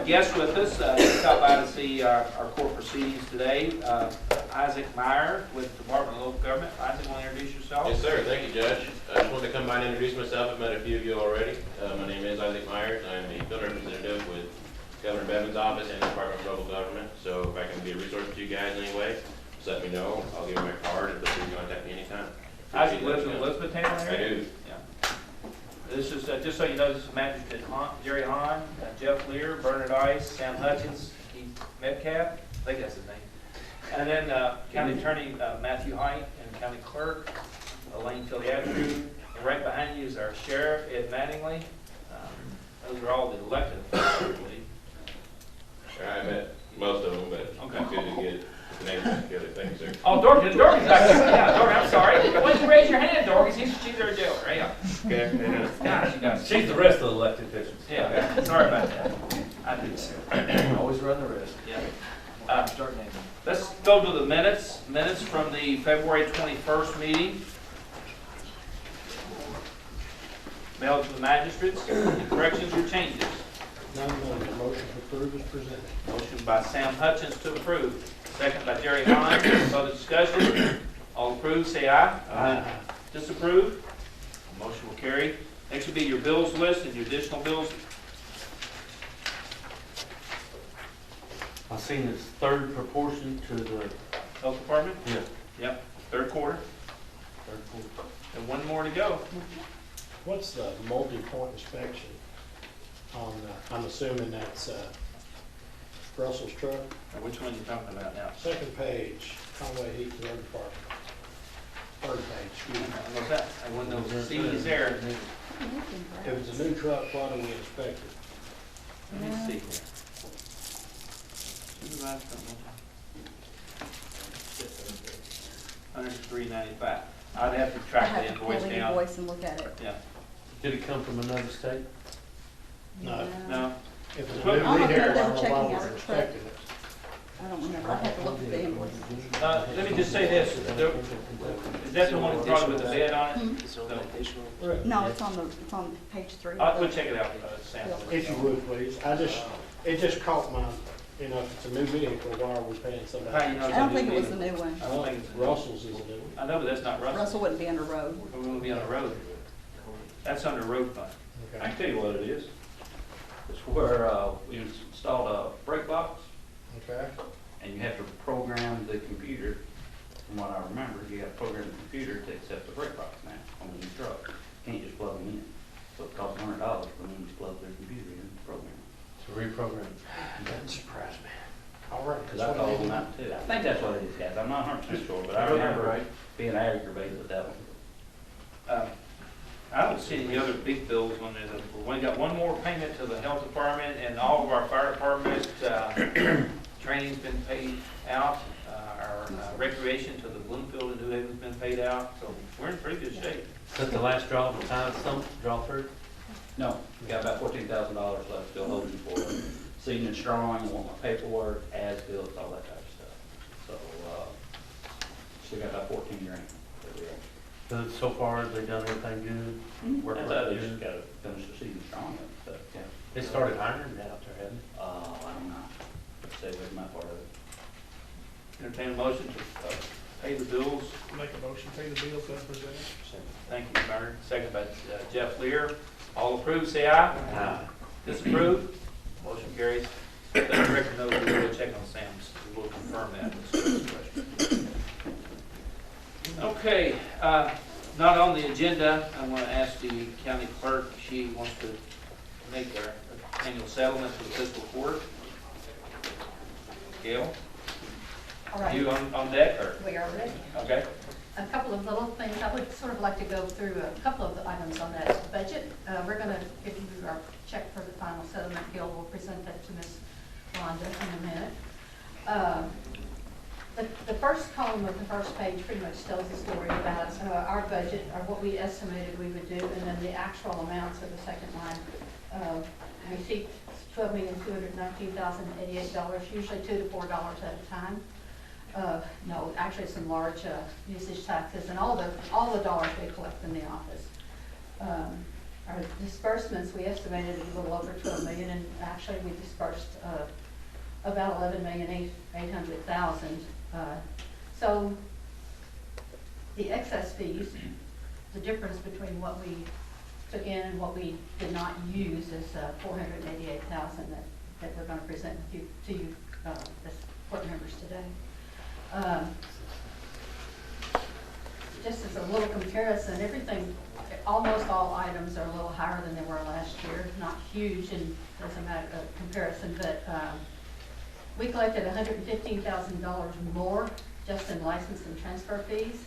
guest with us. He stopped by to see our court proceedings today. Isaac Meyer with the Department of Local Government. Isaac, want to introduce yourself? Yes, sir. Thank you, Judge. I just wanted to come by and introduce myself. I've met a few of you already. My name is Isaac Myers. I am a field representative with Governor Bevan's office and the Department of Local Government. So if I can be a resource to you guys in any way, just let me know. I'll give you my card and feel free to contact me anytime. Isaac lives in Elizabethtown I area? do. Yeah. This is, just so you know, this is Magistrate Jerry Hahn, Jeff Lear, Bernard Ice, Sam Hutchins, Keith Metcalf, I think that's his name. And then County Attorney Matthew Height and County Clerk Elaine Tilly-Attrue. And right behind you is our Sheriff Ed Mattingly. Those are all the elected officials, I believe. I met most of them, but Okay. it's good to get the names together. Thank you, sir. Oh, Dorcas, yeah, Dorcas, I'm sorry. Why don't you raise your hand, Dorcas? She's our jailer, right? Yeah. Okay. Gosh, you guys. She's the rest of the elected officials. Yeah, sorry about that. I did. Always run the risk. Yeah. Start naming. Let's go to the minutes. Minutes from the February 21st meeting. Mailed to the magistrates. Any corrections or changes? None, the motion to approve is presented. Motion by Sam Hutchins to approve. Second by Jerry Hahn. Further discussion? All approved, say aye. Aye. Disapprove? Motion will carry. Next will be your bills list and your additional bills. I've seen this third proportion to the, Health Department? yeah, Yep. Third quarter. third quarter. And one more to go. What's the multi-point inspection on, I'm assuming that's Russell's truck? Now, which one are you talking about now? Second page, Conway Heat Road Department. Third page, excuse me. What's that? I wouldn't know. See, he's there. If it's a new truck, why do we inspect it? Let me see here. Supervised $103.95. I'd have to I track have the to pull invoice the down. invoice and look at it. Yeah. Did it come from another state? No. No. If it's a Well, new I'm not vehicle, I double don't know checking why out we're the truck. inspecting it. I don't remember, I have to look at the invoice. Let me just say this. Is that the one with probably with the bed on it? Right. No, it's on page 3. We'll check it out, Sam. If you would, please. It just caught my, if it's a new vehicle, why are we paying so much? How you know I don't think it was the new one. I don't think it's Russell's is a new one. I know, but that's not Russell. Russell wouldn't be under road. We're going to be on the road. That's under road fund. I can tell you what it is. It's where we installed a brake box, Okay. and you have to program the computer. From what I remember, you got to program the computer to accept the brake box now on the new truck. You can't just plug them in. So it costs $100 for them to plug their computer in and program it. To reprogram. That surprised me. All right. Because I called them out too. I think that's what it is, guys. I'm not 100% sure, but I remember being aggravated with that one. I don't see any other big bills on there. We got one more payment to the health department, and all of our fire department training's been paid out. Our recreation to the Bloomfield and New Haven's been paid out, so we're in pretty good shape. Is that the last draw of the time, draw through? No, we got about $14,000 left, still holding for it. Seeing and strong, I want my paperwork, as built, all that type of stuff. So, still got about 14 grand that we owe. So far, have they done everything good? Work That's like it, just good? gotta finish the season strong and stuff, yeah. They started hiring out there, haven't I don't know, stay with my part of it. Entertain a motion to pay the bills. Make a motion, pay the bills as presented. Thank you, Bernard. Second by Jeff Lear. All approved, say aye. Aye. Disapprove? Motion carries. Let the record know we will check on Sam's. We'll confirm that. Okay, not on the agenda. I want to ask the county clerk. She wants to make our annual settlement for the fiscal court. Gail, All right, you on deck, or? we are ready. Okay. A couple of little things, I would sort of like to go through a couple of the items on that budget. We're going to give you our check for the final settlement. Gil will present that to Ms. Wanda in a minute. The first column of the first page pretty much tells the story about our budget, or what we estimated we would do, and then the actual amounts of the second line. Received $12,219,088, usually $2 to $4 at a time. No, actually some large usage taxes and all the dollars we collect in the office. our disbursements, we estimated a little over 12 million, and actually we dispersed about 11,800,000. So the excess fees, the difference between what we took in and what we did not use is 488,000 that we're going to present to you as board members today. Just as a little comparison, everything, almost all items are a little higher than they were last year. Not huge and doesn't matter comparison, but we collected $115,000 more just in license and transfer fees,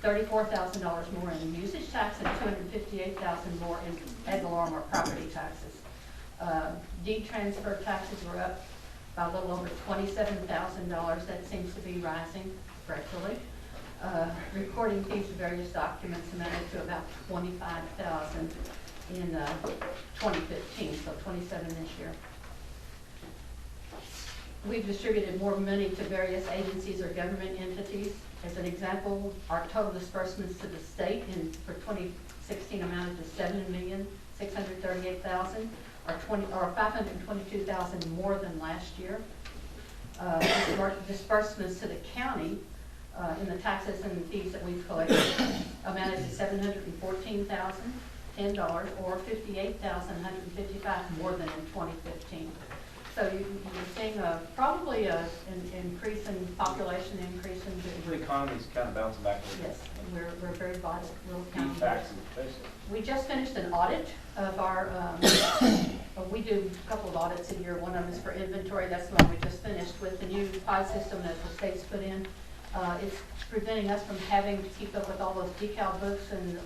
$34,000 more in usage tax, and $258,000 more in ad valorem or property taxes. Deed transfer taxes were up by a little over $27,000. That seems to be rising gradually. Recording fees of various documents amounted to about $25,000 in 2015, so 27 this year. We've distributed more money to various agencies or government entities. As an example, our total disbursements to the state for 2016 amounted to $7,638,000, or $522,000 more than last year. Disbursements to the county in the taxes and fees that we've collected amounted to $714,000, $10, or $58,155 more than in 2015. So you're seeing probably an increase in population, increase in. The economy's kind of bouncing back a little bit. Yes, we're very vital little county. Taxes, especially. We just finished an audit of our, we do a couple of audits a year. One of them is for inventory. That's the one we just finished with the new PI system that the state's put in. It's preventing us from having to keep up with all those decal books, and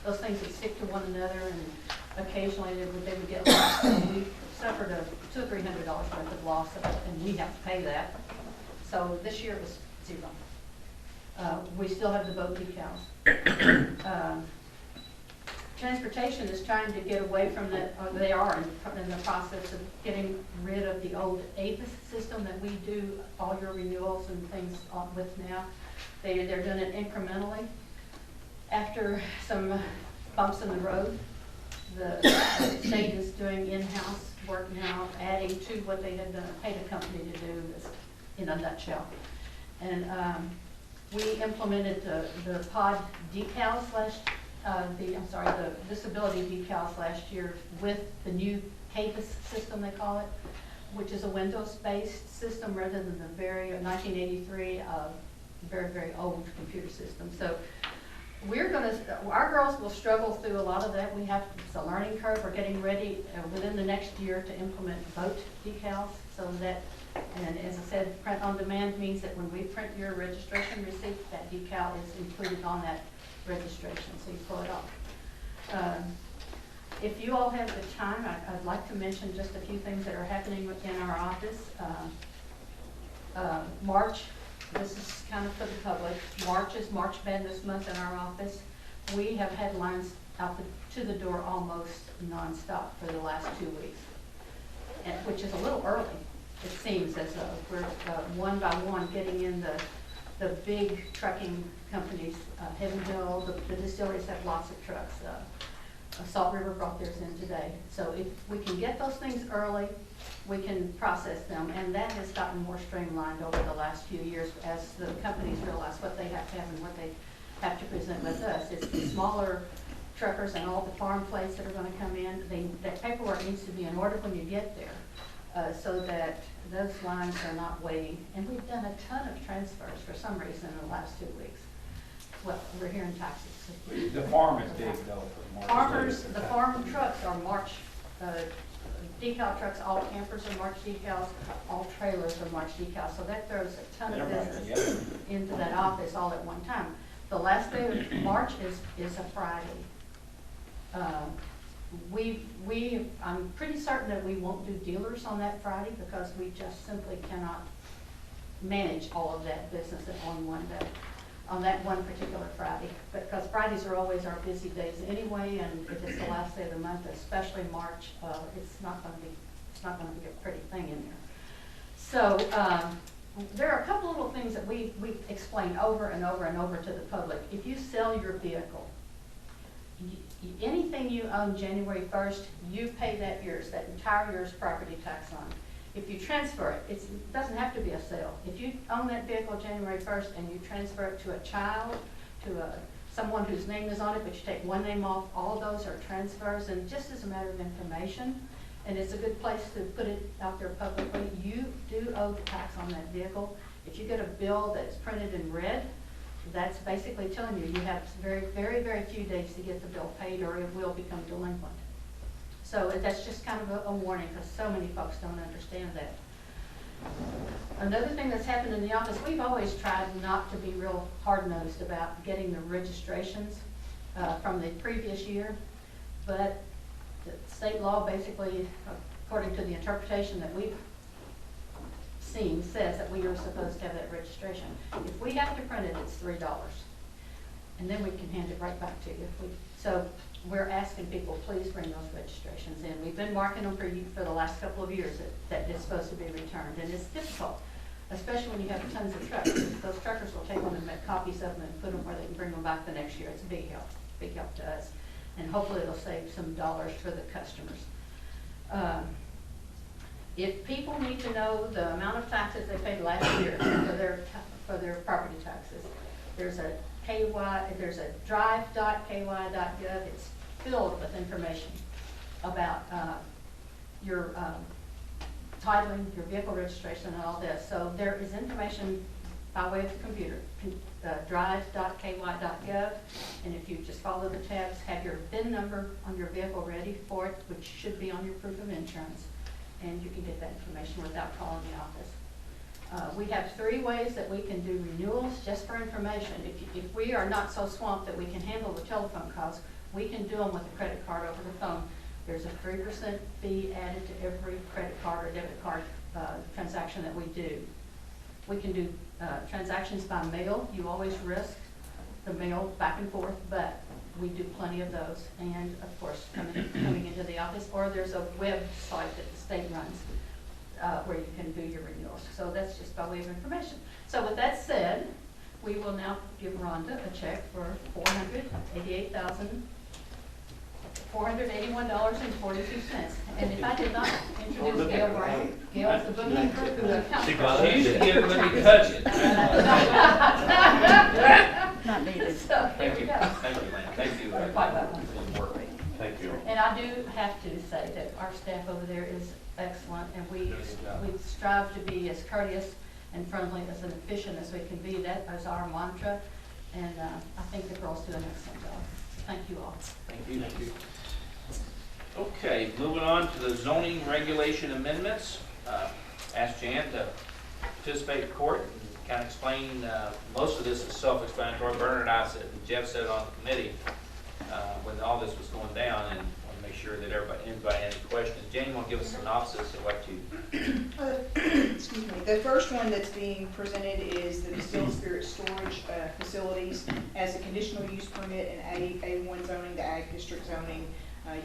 those things would stick to one another, and occasionally they would get lost. So we suffered a $200 or $300 worth of loss, and we have to pay that. So this year it was zero. We still have the boat decals. Transportation is trying to get away from that. They are in the process of getting rid of the old APIS system that we do all your renewals and things with now. They're doing it incrementally. After some bumps in the road, the state is doing in-house work now, adding to what they had paid a company to do, in a nutshell. And we implemented the pod decals the disability decals last year with the new CAPIS system, they call it, which is a Windows-based system rather than the very 1983 very, very old computer system. So our girls will struggle through a lot of that. It's a learning curve. We're getting ready within the next year to implement boat decals, so that, and as I said, print on demand means that when we print your registration receipt, that decal is included on that registration, so you pull it off. If you all have the time, I'd like to mention just a few things that are happening within our office. March, this is kind of for the public. March is March Madness month in our office. We have had lines out to the door almost nonstop for the last 2 weeks, which is a little early. It seems as though we're one by one getting in the big trucking companies. Heaven Hill, the distilleries have lots of trucks. Salt River brought theirs in today. So if we can get those things early, we can process them, and that has gotten more streamlined over the last few years as the companies realize what they have to have and what they have to present with us. It's the smaller truckers and all the farm plates that are going to come in. That paperwork needs to be in order when you get there, so that those lines are not waiting. And we've done a ton of transfers for some reason in the last 2 weeks. Well, we're here in Texas. The farm is big though. The farm trucks are March, decal trucks, all campers are March decals, all trailers are March decals. So that throws a ton of business into that office all at one time. The last day of March is a Friday. I'm pretty certain that we won't do dealers on that Friday because we just simply cannot manage all of that business on one day, on that one particular Friday. Because Fridays are always our busy days anyway, and if it's the last day of the month, especially March, it's not going to be a pretty thing in there. So there are a couple little things that we explain over and over and over to the public. If you sell your vehicle, anything you own January 1st, you pay that entire year's property tax on. If you transfer it, it doesn't have to be a sale. If you own that vehicle January 1st and you transfer it to a child, to someone whose name is on it, but you take one name off, all those are transfers, and just as a matter of information, and it's a good place to put it out there publicly, you do owe the tax on that vehicle. If you get a bill that's printed in red, that's basically telling you have very, very, very few days to get the bill paid, or it will become delinquent. So that's just kind of a warning, because so many folks don't understand that. Another thing that's happened in the office, we've always tried not to be real hard-nosed about getting the registrations from the previous year, but the state law basically, according to the interpretation that we've seen, says that we are supposed to have that registration. If we have to print it, it's $3, and then we can hand it right back to you. So we're asking people, please bring those registrations in. We've been marking them for the last couple of years that it's supposed to be returned, and it's difficult, especially when you have tons of trucks. Those truckers will take them and make copies of them and put them where they can bring them back the next year. It's a big help to us, and hopefully it'll save some dollars for the customers. If people need to know the amount of taxes they paid last year for their property taxes, there's a drive.ky.gov. It's filled with information about your titling, your vehicle registration, and all this. So there is information by way of the computer, drive.ky.gov, and if you just follow the tabs, have your VIN number on your vehicle ready for it, which should be on your proof of insurance, and you can get that information without calling the office. We have 3 ways that we can do renewals, just for information. If we are not so swamped that we can handle the telephone calls, we can do them with a credit card over the phone. There's a 3% fee added to every credit card or debit card transaction that we do. We can do transactions by mail. You always risk the mail back and forth, but we do plenty of those. And of course, coming into the office, or there's a website that the state runs where you can do your renewals. So that's just by way of information. So with that said, we will now give Rhonda a check for $481.42. And if I did not introduce Gail Brown, Gail is the bookkeeper who accounts for She used to give it, let me touch it. Not needed. So here we go. Thank you, Lynn. Thank you. We're quite welcome. Thank you. And I do have to say that our staff over there is excellent, and we strive to be as courteous and friendly as and efficient as we can be. That is our mantra, and I think the girls do an excellent job. Thank you all. Thank you. Thank you. Okay, moving on to the zoning regulation amendments. Ask Jan to participate in court and kind of explain, most of this is self-explanatory. Bernard and I said, and Jeff said on the committee, when all this was going down, and want to make sure that anybody had any questions. Jan, you want to give us a synopsis of what you... Excuse me. The first one that's being presented is the distilled spirit storage facilities as a conditional use permit in A1 zoning, the ag district zoning.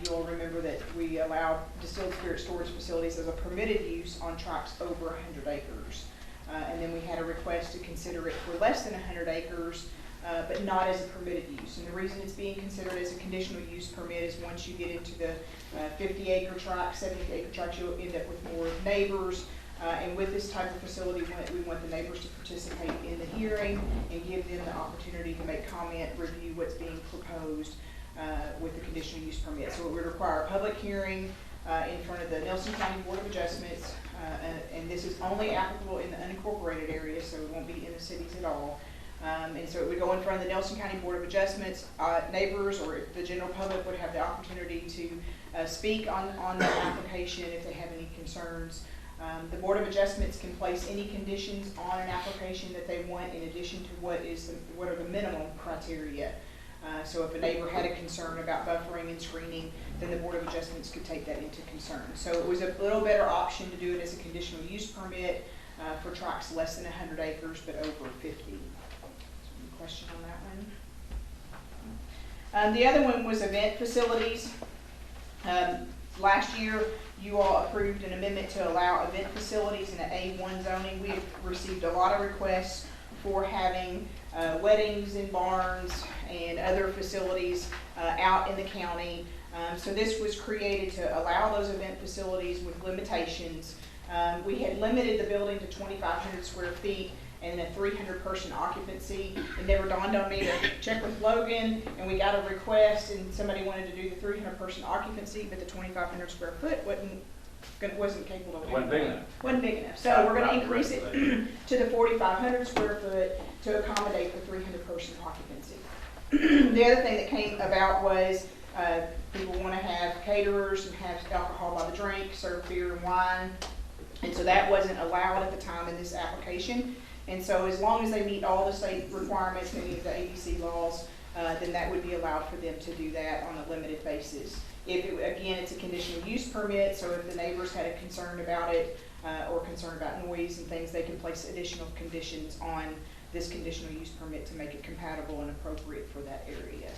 You all remember that we allow distilled spirit storage facilities as a permitted use on tracts over 100 acres. And then we had a request to consider it for less than 100 acres, but not as a permitted use. And the reason it's being considered as a conditional use permit is once you get into the 50-acre tracts, 70-acre tracts, you'll end up with more neighbors. And with this type of facility, we want the neighbors to participate in the hearing and give them the opportunity to make comment, review what's being proposed with the conditional use permit. So it would require a public hearing in front of the Nelson County Board of Adjustments, and this is only applicable in the unincorporated area, so it won't be in the cities at all. And so it would go in front of the Nelson County Board of Adjustments. Neighbors or the general public would have the opportunity to speak on the application if they have any concerns. The Board of Adjustments can place any conditions on an application that they want in addition to what are the minimum criteria. So if a neighbor had a concern about buffering and screening, then the Board of Adjustments could take that into concern. So it was a little better option to do it as a conditional use permit for tracts less than 100 acres but over 50. Any question on that one? The other one was event facilities. Last year, you all approved an amendment to allow event facilities in the A1 zoning. We have received a lot of requests for having weddings in barns and other facilities out in the county. So this was created to allow those event facilities with limitations. We had limited the building to 2,500 square feet and a 300-person occupancy. It never dawned on me to check with Logan, and we got a request, and somebody wanted to do the 300-person occupancy, but the 2,500 square foot wasn't capable of doing Wasn't big enough. Wasn't big enough. So we're going to increase it to the 4,500 square foot to accommodate the 300-person occupancy. The other thing that came about was people want to have caterers and have alcohol by the drink, serve beer and wine. And so that wasn't allowed at the time in this application. And so as long as they meet all the state requirements, any of the ABC laws, then that would be allowed for them to do that on a limited basis. If it, again, it's a conditional use permit, so if the neighbors had a concern about it or concern about noise and things, they can place additional conditions on this conditional use permit to make it compatible and appropriate for that area.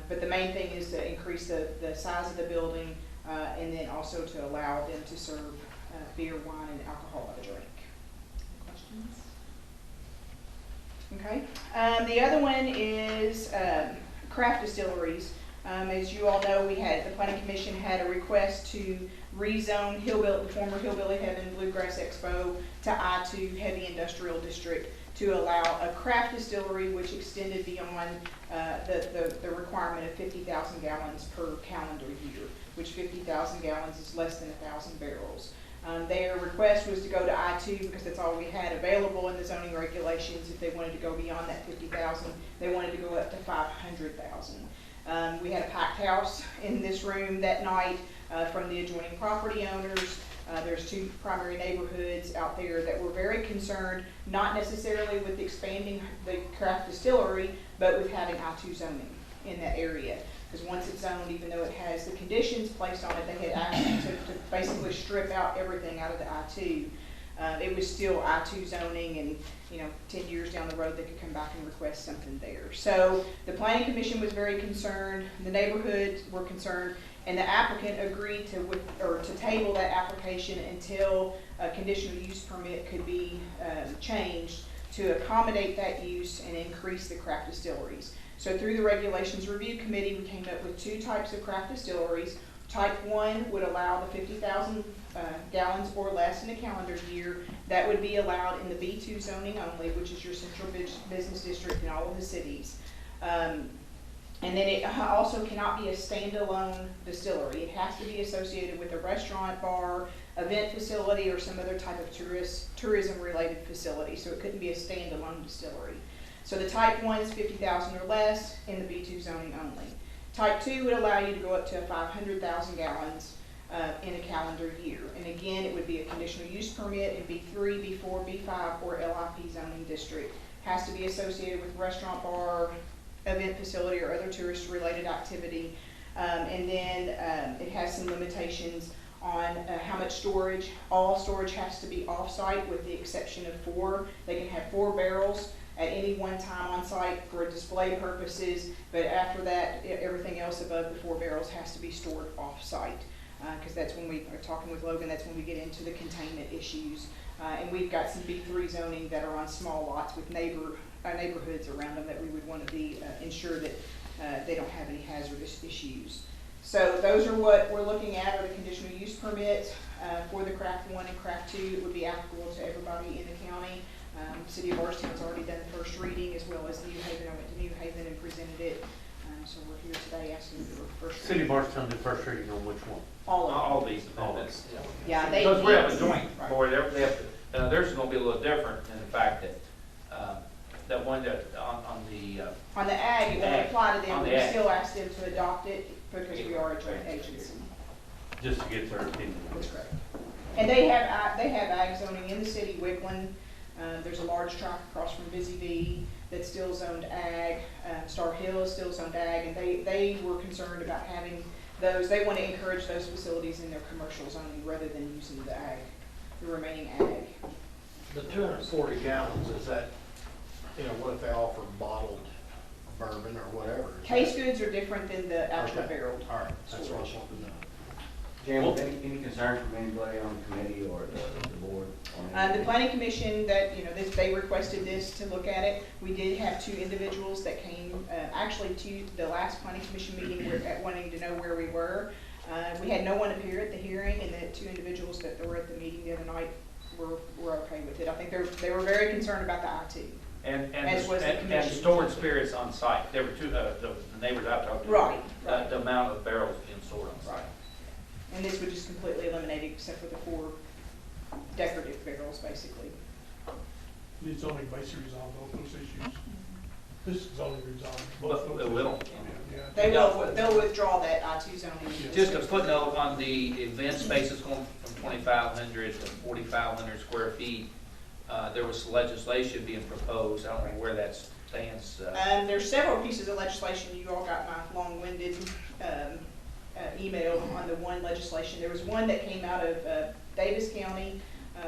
But the main thing is to increase the size of the building and then also to allow them to serve beer, wine, and alcohol by the drink. Questions? Okay. The other one is craft distilleries. As you all know, the Planning Commission had a request to rezone the former Hillbilly Heaven Bluegrass Expo to I-2 Heavy Industrial District to allow a craft distillery which extended beyond the requirement of 50,000 gallons per calendar year, which 50,000 gallons is less than 1,000 barrels. Their request was to go to I-2 because that's all we had available in the zoning regulations. If they wanted to go beyond that 50,000, they wanted to go up to 500,000. We had a packed house in this room that night from the adjoining property owners. There's two primary neighborhoods out there that were very concerned, not necessarily with expanding the craft distillery, but with having I-2 zoning in that area. Because once it's zoned, even though it has the conditions placed on it, they had asked to basically strip out everything out of the I-2. It was still I-2 zoning, and 10 years down the road, they could come back and request something there. So the Planning Commission was very concerned, the neighborhoods were concerned, and the applicant agreed to table that application until a conditional use permit could be changed to accommodate that use and increase the craft distilleries. So through the Regulations Review Committee, we came up with two types of craft distilleries. Type 1 would allow the 50,000 gallons or less in a calendar year. That would be allowed in the B2 zoning only, which is your central business district in all of the cities. And then it also cannot be a standalone distillery. It has to be associated with a restaurant, bar, event facility, or some other type of tourism-related facility. So it couldn't be a standalone distillery. So the type 1 is 50,000 or less in the B2 zoning only. Type 2 would allow you to go up to 500,000 gallons in a calendar year. And again, it would be a conditional use permit in B3, B4, B5, or LIP zoning district. Has to be associated with restaurant, bar, event facility, or other tourist-related activity. And then it has some limitations on how much storage. All storage has to be off-site with the exception of 4. They can have 4 barrels at any one time on site for display purposes, but after that, everything else above the 4 barrels has to be stored off-site. Because that's when we are talking with Logan, that's when we get into the containment issues. And we've got some B3 zoning that are on small lots with neighborhoods around them that we would want to be ensure that they don't have any hazardous issues. So those are what we're looking at, are the conditional use permits for the craft 1 and craft 2. It would be applicable to everybody in the county. City of Bardstown's already done the first reading, as well as New Haven. I went to New Haven and presented it. So we're here today asking for the first City reading. of Bardstown did first reading on which one? All these amendments. Yeah, they. Because we have a joint Right. board, theirs is gonna be a little different in the fact that, that one that, on the, On the ag, it won't Ag. apply to them, On but the we ag. still ask them to adopt it because we are a joint agency. Just to get their opinion. That's correct. And they have ag zoning in the city, Wickland. There's a large tract across from Busy Bee that's still zoned ag. Star Hill is still zoned ag, and they were concerned about having those. They want to encourage those facilities in their commercial zoning rather than using the remaining ag. The 240 gallons, is that, what if they offer bottled bourbon or whatever? Case goods are different than the actual Okay. barreled All right, that's what I was storage. wanting to know. Jim, any concern from anybody on the committee or the board? The planning commission that, they requested this to look at it. We did have 2 individuals that came, actually to the last planning commission meeting wanting to know where we were. We had no one appear at the hearing, and the 2 individuals that were at the meeting the other night were okay with it. I think they were very concerned about the IT. As was the And commission. stored spirits on site. There were 2, the neighbors I talked to. Right. The amount of barrels being stored on site. Right. And this would just completely eliminate it except for the 4 decorative barrels, basically. The zoning basically resolved both those issues. This zoning resolved both But those. it will. Yeah. They'll withdraw that I-2 zoning. Just a footnote on the event spaces going from 2,500 to 4,500 square feet. There was legislation being proposed. I don't know where that stands. There's several pieces of legislation. You all got my long-winded email on the one legislation. There was one that came out of Davis County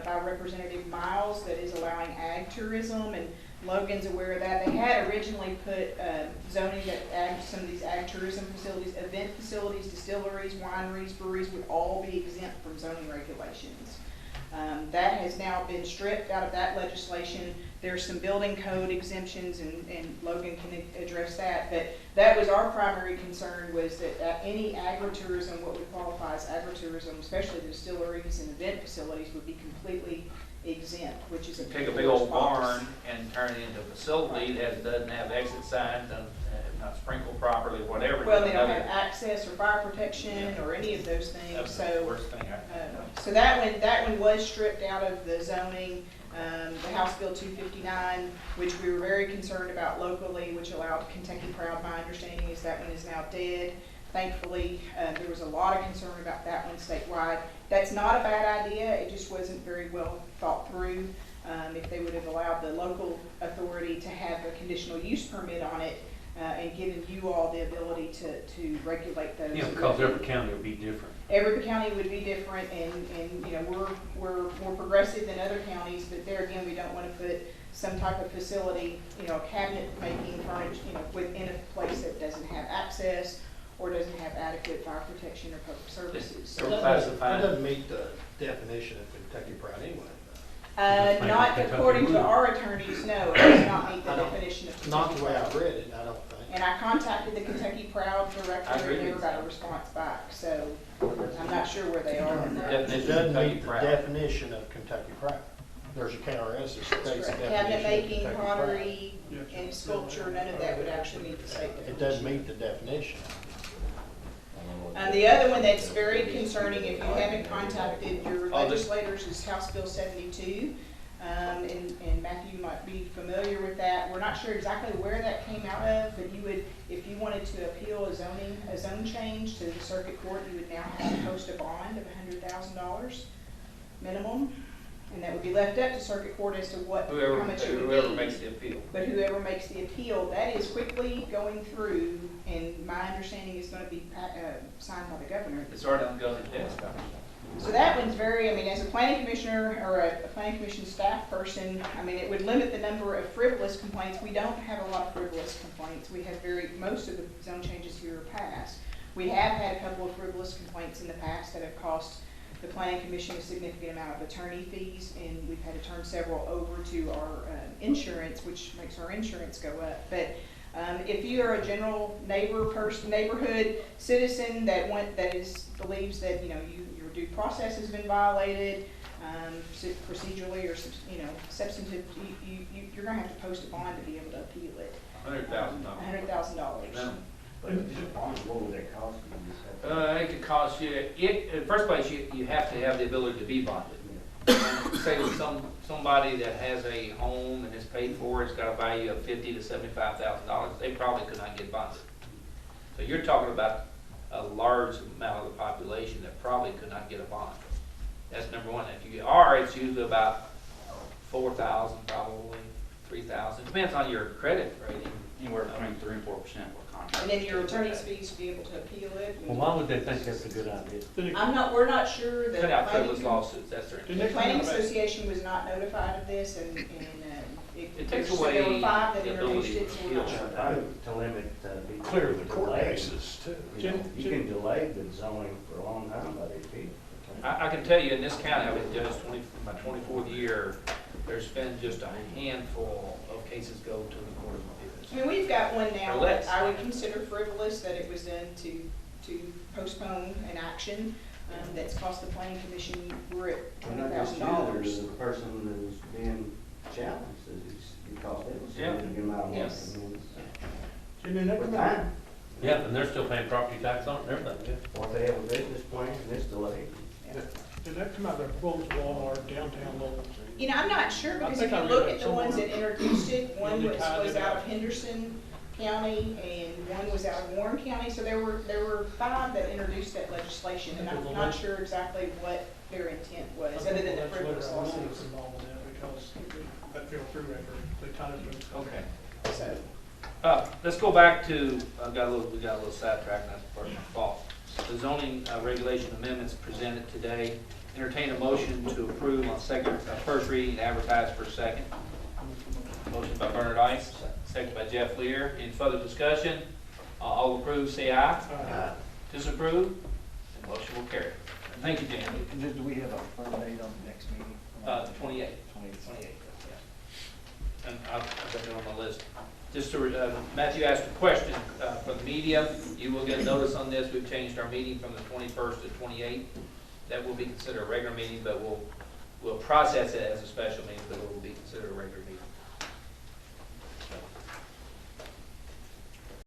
by Representative Miles that is allowing ag tourism, and Logan's aware of that. They had originally put zoning that some of these ag tourism facilities, event facilities, distilleries, wineries, breweries would all be exempt from zoning regulations. That has now been stripped out of that legislation. There's some building code exemptions, and Logan can address that. But that was our primary concern, was that any agritourism, what we qualify as agritourism, especially the distilleries and event facilities, would be completely exempt, which is a Take a big old barn and turn it into a facility that doesn't have exit signs and not sprinkled properly, whatever. Well, they don't have access or fire protection or any of those things, That's the so. worst thing I know. So that one was stripped out of the zoning. The House Bill 259, which we were very concerned about locally, which allowed Kentucky Proud, my understanding is that one is now dead. Thankfully, there was a lot of concern about that one statewide. That's not a bad idea, it just wasn't very well thought through. If they would have allowed the local authority to have a conditional use permit on it, and given you all the ability to regulate those. Yeah, because every county will be different. Every county would be different, and we're more progressive than other counties, but there again, we don't want to put some type of facility, cabinet making furniture, within a place that doesn't have access or doesn't have adequate fire protection or public services. So That classified. doesn't meet the definition of Kentucky Proud anyway. Not according to our attorneys, no, it does not meet the definition of Not Kentucky the way I Proud. read it, I don't think. And I contacted the Kentucky Proud I director, agree and never with got a you. response back, so I'm not sure where they are on that. Definition It of doesn't Kentucky meet the Proud. definition of Kentucky Proud. There's a KRS that states the definition Cabinet of making, Kentucky Proud. pottery, and sculpture, none of that would actually meet the state definition. It doesn't meet the definition. The other one that's very concerning, if you haven't contacted your I'll just- legislators, is House Bill 72. And Matthew might be familiar with that. We're not sure exactly where that came out of, but you would, if you wanted to appeal a zone change to the circuit court, you would now have to post a bond of $100,000 minimum. And that would be left up to circuit court as to how much it would be. Whoever makes the appeal. But whoever makes the appeal, that is quickly going through, and my understanding is going to be signed by the governor. It's already on governor's desk. So that one's very, as a planning commissioner or a planning commission staff person, it would limit the number of frivolous complaints. We don't have a lot of frivolous complaints. We have most of the zone changes here are passed. We have had a couple of frivolous complaints in the past that have cost the planning commission a significant amount of attorney fees, and we've had to turn several over to our insurance, which makes our insurance go up. But if you are a general neighborhood citizen that believes that your due process has been violated, procedurally or substantive, you're going to have to post a bond to be able to appeal it. $100,000. $100,000. Minimum. What would that cost? It could cost you, in the first place, you have to have the ability to be bonded. Say that somebody that has a home and is paid for, it's got a value of $50,000 to $75,000, they probably could not get bonded. So you're talking about a large amount of the population that probably could not get a bond. That's number one. If you are, it's usually about 4,000, probably 3,000. Depends on your credit rating. Anywhere between 3% and 4% will contract. And then your attorney's fees to be able to appeal it. Well, why would they think that's a good idea? We're not sure. Cut out frivolous lawsuits, that's their The intention. planning association was not notified of this, and It takes so there away were 5 that the introduced ability it, so we're not to sure. appeal. To limit, be Clear the court delay. cases too. You can delay the zoning for a long time, but I can tell you in this county, I've been judged my 24th year, there's been just a handful of cases go to the Court of I Appeals. mean, we've got one now Or less. that I would consider frivolous, that it was done to postpone an action, that's cost the planning commission, we're at And not just $20,000. you, the person who's being challenged, is because they was Yeah. significant amount of money. Yes. And then that With come out, time, Yeah, and they're still paying property tax on it and everything, or if they have a business plan and it's delayed. did that come out of Quotes Walmart, downtown Lowell? You know, I'm not sure, because if think I you read look that at the ones somewhere. that introduced it, one Really was tied it out up. of Henderson County, and one was out of Warren County, so there were 5 that introduced that legislation, and I'm not sure exactly what their intent was, other than the frivolous lawsuits. Involved in that because that fell through after they tied it to. Okay. So, Let's go back to, we got a little sidetracked, and that's part of my fault. The zoning regulation amendments presented today. Entertain a motion to approve on first reading, advertised for second. Motion by Bernard Ice, second by Jeff Lear. Any further discussion? All approve, say aye. Disapprove? The motion will carry. Thank you, Jamie. Do we have a firm date on the next meeting? The 28th. 28th. Yeah. And I've got it on my list. Just to, Matthew asked a question for the media. You will get a notice on this. We've changed our meeting from the 21st to 28th. That will be considered a regular meeting, but we'll process it as a special meeting, but it will be considered a regular meeting.